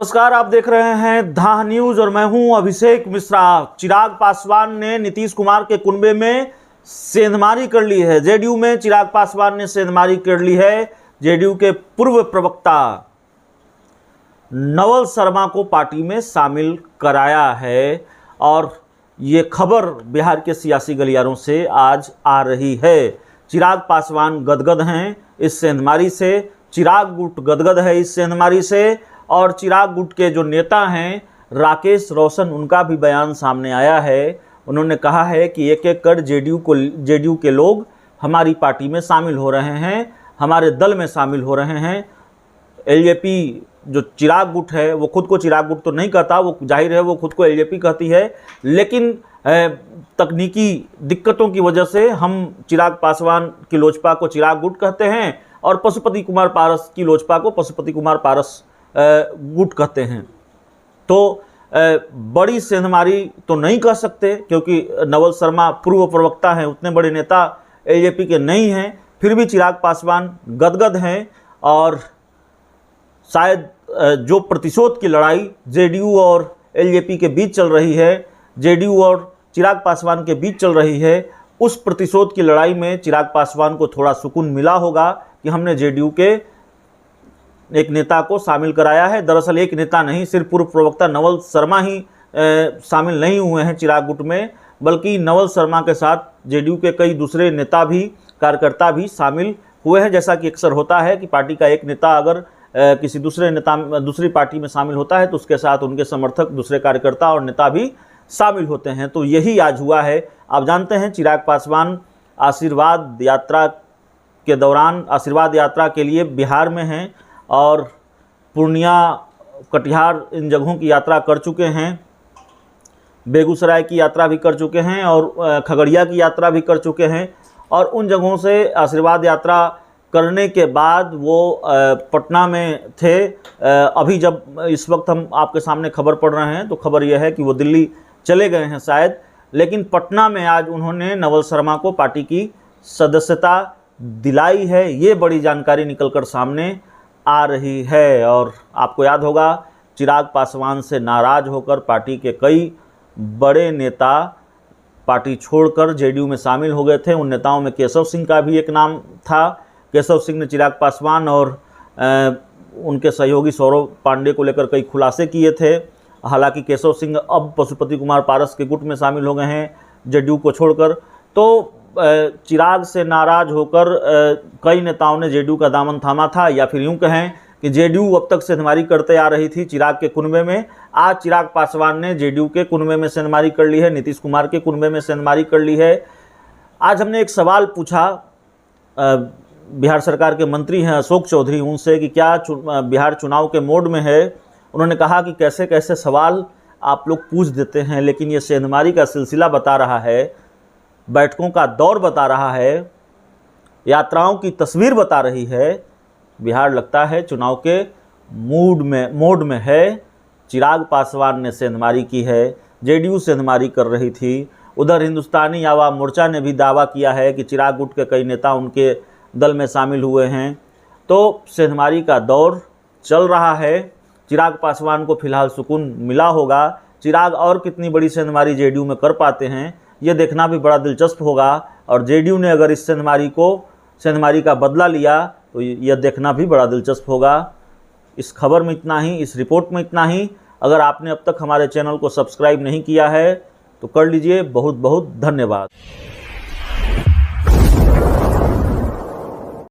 नमस्कार, आप देख रहे हैं धाह न्यूज और मैं हूं अभिषेक मिश्रा। चिराग पासवान ने नीतीश कुमार के कुनबे में सेंधमारी कर ली है। जेडीयू में चिराग पासवान ने सेंधमारी कर ली है। जेडीयू के पूर्व प्रवक्ता नवल शर्मा को पार्टी में शामिल कराया है और ये खबर बिहार के सियासी गलियारों से आज आ रही है। चिराग पासवान गदगद हैं इस सेंधमारी से, चिराग गुट गदगद है इस सेंधमारी से और चिराग गुट के जो नेता हैं राकेश रोशन, उनका भी बयान सामने आया है। उन्होंने कहा है कि एक एक कर जेडीयू के लोग हमारी पार्टी में शामिल हो रहे हैं, हमारे दल में शामिल हो रहे हैं। एलजेपी जो चिराग गुट है वो खुद को चिराग गुट तो नहीं कहता, वो जाहिर है वो खुद को एलजेपी कहती है, लेकिन तकनीकी दिक्कतों की वजह से हम चिराग पासवान की लोजपा को चिराग गुट कहते हैं और पशुपति कुमार पारस की लोजपा को पशुपति कुमार पारस गुट कहते हैं। तो बड़ी सेंधमारी तो नहीं कह सकते क्योंकि नवल शर्मा पूर्व प्रवक्ता हैं, उतने बड़े नेता एलजेपी के नहीं हैं, फिर भी चिराग पासवान गदगद हैं और शायद जो प्रतिशोध की लड़ाई जेडीयू और एलजेपी के बीच चल रही है, जेडीयू और चिराग पासवान के बीच चल रही है, उस प्रतिशोध की लड़ाई में चिराग पासवान को थोड़ा सुकून मिला होगा कि हमने जेडीयू के एक नेता को शामिल कराया है। दरअसल एक नेता नहीं, सिर्फ पूर्व प्रवक्ता नवल शर्मा ही शामिल नहीं हुए हैं चिराग गुट में, बल्कि नवल शर्मा के साथ जेडीयू के कई दूसरे नेता भी, कार्यकर्ता भी शामिल हुए हैं। जैसा कि अक्सर होता है कि पार्टी का एक नेता अगर किसी दूसरी पार्टी में शामिल होता है तो उसके साथ उनके समर्थक, दूसरे कार्यकर्ता और नेता भी शामिल होते हैं। तो यही आज हुआ है। आप जानते हैं चिराग पासवान आशीर्वाद यात्रा के दौरान आशीर्वाद यात्रा के लिए बिहार में हैं और पूर्णिया, कटिहार, इन जगहों की यात्रा कर चुके हैं, बेगूसराय की यात्रा भी कर चुके हैं और खगड़िया की यात्रा भी कर चुके हैं। और उन जगहों से आशीर्वाद यात्रा करने के बाद वो पटना में थे। अभी जब इस वक्त हम आपके सामने खबर पढ़ रहे हैं तो खबर यह है कि वो दिल्ली चले गए हैं शायद, लेकिन पटना में आज उन्होंने नवल शर्मा को पार्टी की सदस्यता दिलाई है। ये बड़ी जानकारी निकलकर सामने आ रही है। और आपको याद होगा चिराग पासवान से नाराज़ होकर पार्टी के कई बड़े नेता पार्टी छोड़कर जेडीयू में शामिल हो गए थे। उन नेताओं में केशव सिंह का भी एक नाम था। केशव सिंह ने चिराग पासवान और उनके सहयोगी सौरभ पांडे को लेकर कई खुलासे किए थे। हालांकि केशव सिंह अब पशुपति कुमार पारस के गुट में शामिल हो गए हैं जेडीयू को छोड़कर। तो चिराग से नाराज होकर कई नेताओं ने जेडीयू का दामन थामा था, या फिर यूं कहें कि जेडीयू अब तक सेंधमारी करते आ रही थी चिराग के कुनबे में। आज चिराग पासवान ने जेडीयू के कुनबे में सेंधमारी कर ली है, नीतीश कुमार के कुनबे में सेंधमारी कर ली है। आज हमने एक सवाल पूछा बिहार सरकार के मंत्री हैं अशोक चौधरी, उनसे कि क्या बिहार चुनाव के मोड में है। उन्होंने कहा कि कैसे कैसे सवाल आप लोग पूछ देते हैं, लेकिन ये सेंधमारी का सिलसिला बता रहा है, बैठकों का दौर बता रहा है, यात्राओं की तस्वीर बता रही है। बिहार लगता है चुनाव के मोड में है। चिराग पासवान ने सेंधमारी की है, जेडीयू सेंधमारी कर रही थी। उधर हिंदुस्तानी आवाम मोर्चा ने भी दावा किया है कि चिराग गुट के कई नेता उनके दल में शामिल हुए हैं। तो सेंधमारी का दौर चल रहा है। चिराग पासवान को फिलहाल सुकून मिला होगा। चिराग और कितनी बड़ी सेंधमारी जेडीयू में कर पाते हैं ये देखना भी बड़ा दिलचस्प होगा। और जेडीयू ने अगर इस सेंधमारी का बदला लिया तो यह देखना भी बड़ा दिलचस्प होगा। इस खबर में इतना ही, इस रिपोर्ट में इतना ही। अगर आपने अब तक हमारे चैनल को सब्सक्राइब नहीं किया है तो कर लीजिए। बहुत बहुत धन्यवाद।